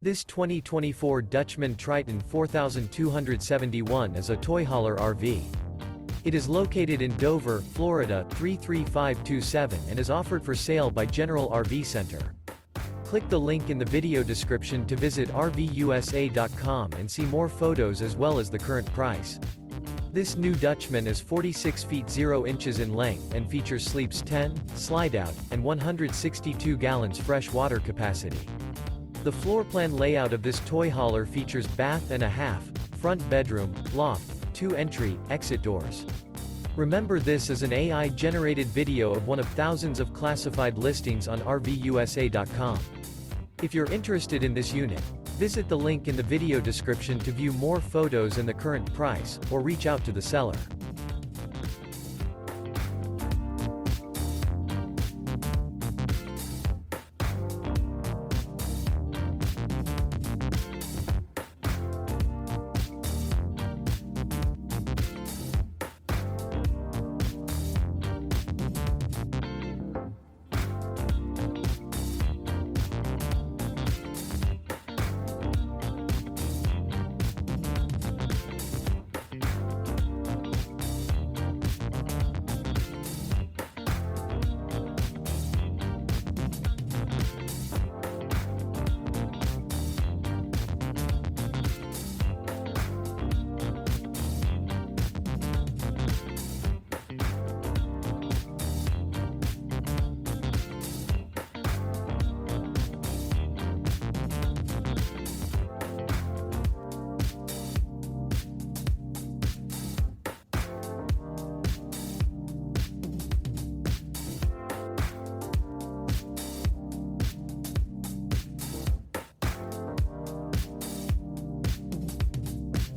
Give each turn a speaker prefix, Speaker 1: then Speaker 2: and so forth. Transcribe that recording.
Speaker 1: This 2024 Dutchmen Triton 4271 is a toy hauler RV. It is located in Dover, Florida 33527 and is offered for sale by General RV Center. Click the link in the video description to visit RVUSA.com and see more photos as well as the current price. This new Dutchman is 46 feet 0 inches in length and features sleeps 10, Slideout, and 162 gallons fresh water capacity. The floor plan layout of this toy hauler features bath and a half, front bedroom, loft, 2 entry, exit doors. Remember, this is an AI-generated video of one of thousands of classified listings on RVUSA.com. If you're interested in this unit, visit the link in the video description to view more photos and the current price, or reach out to the seller.